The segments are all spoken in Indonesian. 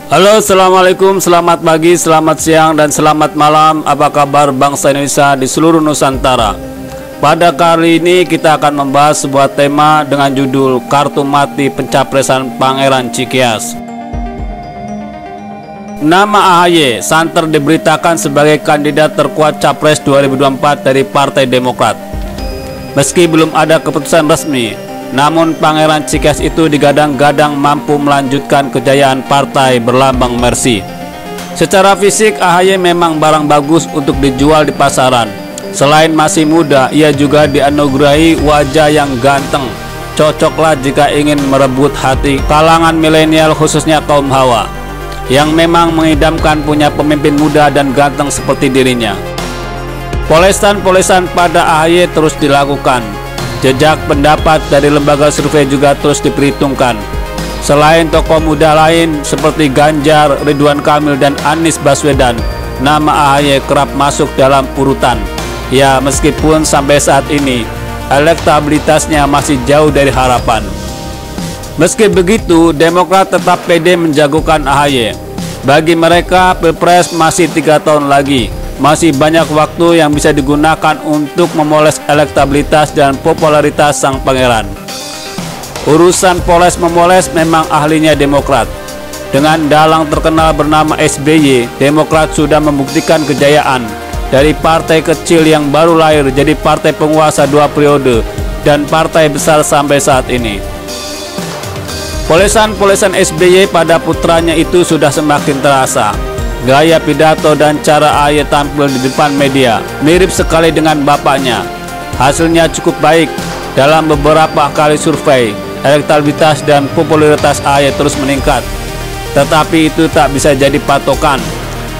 Halo, assalamualaikum, selamat pagi, selamat siang, dan selamat malam. Apa kabar bangsa Indonesia di seluruh Nusantara? Pada kali ini kita akan membahas sebuah tema dengan judul Kartu Mati Pencapresan Pangeran Cikias. Nama AHY santer diberitakan sebagai kandidat terkuat Capres 2024 dari Partai Demokrat. Meski belum ada keputusan resmi, namun Pangeran Cikias itu digadang-gadang mampu melanjutkan kejayaan partai berlambang Mercy. Secara fisik, AHY memang barang bagus untuk dijual di pasaran. Selain masih muda, ia juga dianugerahi wajah yang ganteng. Cocoklah jika ingin merebut hati kalangan milenial, khususnya kaum hawa, yang memang mengidamkan punya pemimpin muda dan ganteng seperti dirinya. Polesan-polesan pada AHY terus dilakukan. Jejak pendapat dari lembaga survei juga terus diperhitungkan. Selain tokoh muda lain seperti Ganjar, Ridwan Kamil, dan Anies Baswedan, nama AHY kerap masuk dalam urutan. Ya, meskipun sampai saat ini elektabilitasnya masih jauh dari harapan. Meski begitu, Demokrat tetap pede menjagokan AHY. Bagi mereka, Pilpres masih 3 tahun lagi. Masih banyak waktu yang bisa digunakan untuk memoles elektabilitas dan popularitas sang pangeran. Urusan poles-memoles memang ahlinya Demokrat. Dengan dalang terkenal bernama SBY, Demokrat sudah membuktikan kejayaan. Dari partai kecil yang baru lahir jadi partai penguasa 2 periode dan partai besar sampai saat ini. Polesan-polesan SBY pada putranya itu sudah semakin terasa. Gaya pidato dan cara AHY tampil di depan media mirip sekali dengan bapaknya. Hasilnya cukup baik. Dalam beberapa kali survei, elektabilitas dan popularitas AHY terus meningkat. Tetapi itu tak bisa jadi patokan.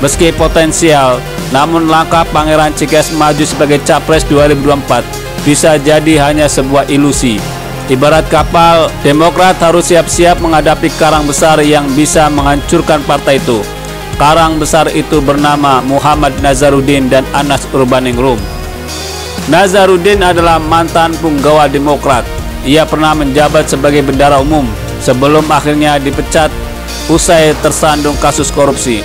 Meski potensial, namun langkah Pangeran Cikias maju sebagai Capres 2024 bisa jadi hanya sebuah ilusi. Ibarat kapal, Demokrat harus siap-siap menghadapi karang besar yang bisa menghancurkan partai itu. Karang besar itu bernama Muhammad Nazarudin dan Anas Urbaningrum. Nazarudin adalah mantan punggawa Demokrat. Ia pernah menjabat sebagai bendara umum sebelum akhirnya dipecat usai tersandung kasus korupsi.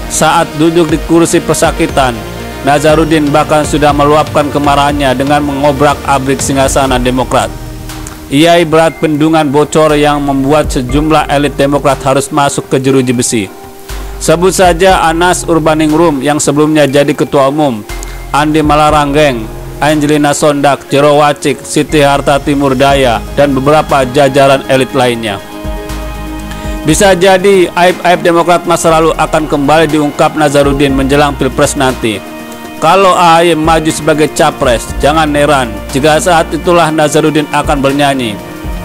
Saat duduk di kursi pesakitan, Nazarudin bahkan sudah meluapkan kemarahannya dengan mengobrak-abrik singgasana Demokrat. Ia ibarat bendungan bocor yang membuat sejumlah elit Demokrat harus masuk ke jeruji besi. Sebut saja Anas Urbaningrum yang sebelumnya jadi ketua umum, Andi Malaranggeng, Angelina Sondak, Jero Wacik, Siti Harta Timur Daya, dan beberapa jajaran elit lainnya. Bisa jadi aib-aib Demokrat masa lalu akan kembali diungkap Nazarudin menjelang Pilpres nanti. Kalau AHY maju sebagai Capres, jangan heran jika saat itulah Nazarudin akan bernyanyi.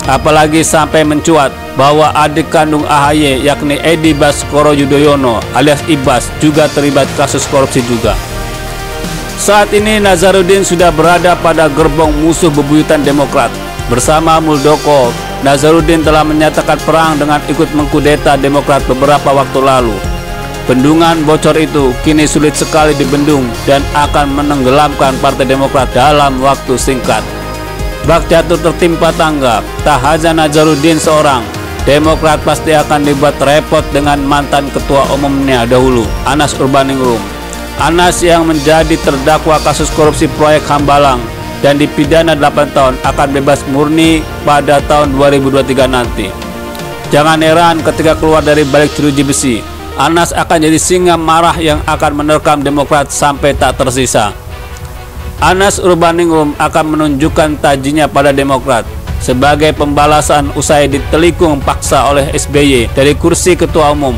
Apalagi sampai mencuat bahwa adik kandung AHY yakni Edi Baskoro Yudhoyono alias Ibas juga terlibat kasus korupsi juga. Saat ini Nazarudin sudah berada pada gerbong musuh bebuyutan Demokrat. Bersama Muldoko, Nazarudin telah menyatakan perang dengan ikut mengkudeta Demokrat beberapa waktu lalu. Bendungan bocor itu kini sulit sekali dibendung dan akan menenggelamkan Partai Demokrat dalam waktu singkat. Bak jatuh tertimpa tangga, tak hanya Nazarudin seorang. Demokrat pasti akan dibuat repot dengan mantan ketua umumnya dahulu, Anas Urbaningrum. Anas yang menjadi terdakwa kasus korupsi proyek Hambalang dan dipidana 8 tahun akan bebas murni pada tahun 2023 nanti. Jangan heran ketika keluar dari balik jeruji besi, Anas akan jadi singa marah yang akan menerkam Demokrat sampai tak tersisa. Anas Urbaningrum akan menunjukkan tajinya pada Demokrat sebagai pembalasan usai ditelikung paksa oleh SBY dari kursi ketua umum.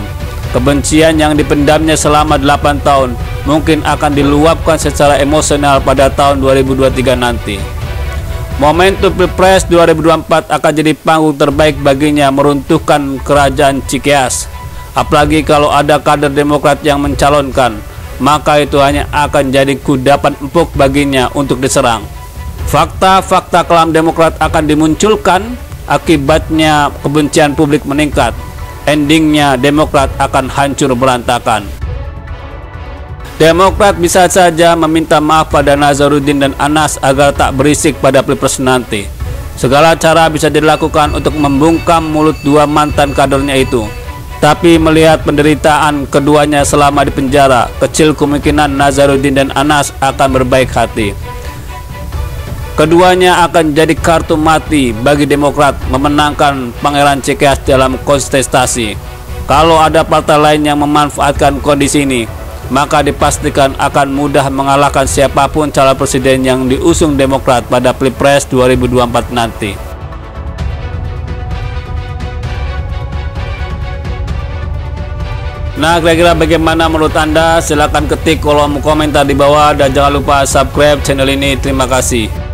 Kebencian yang dipendamnya selama 8 tahun mungkin akan diluapkan secara emosional pada tahun 2023 nanti. Momentum Pilpres 2024 akan jadi panggung terbaik baginya meruntuhkan kerajaan Cikias. Apalagi kalau ada kader Demokrat yang mencalonkan, maka itu hanya akan jadi kudapan empuk baginya untuk diserang. Fakta-fakta kelam Demokrat akan dimunculkan, akibatnya kebencian publik meningkat. Endingnya Demokrat akan hancur berantakan. Demokrat bisa saja meminta maaf pada Nazarudin dan Anas agar tak berisik pada Pilpres nanti. Segala cara bisa dilakukan untuk membungkam mulut dua mantan kadernya itu. Tapi melihat penderitaan keduanya selama di penjara, kecil kemungkinan Nazarudin dan Anas akan berbaik hati. Keduanya akan jadi kartu mati bagi Demokrat memenangkan Pangeran Cikeas dalam kontestasi. Kalau ada partai lain yang memanfaatkan kondisi ini, maka dipastikan akan mudah mengalahkan siapapun calon presiden yang diusung Demokrat pada Pilpres 2024 nanti. Nah, kira-kira bagaimana menurut Anda? Silahkan ketik kolom komentar di bawah dan jangan lupa subscribe channel ini. Terima kasih.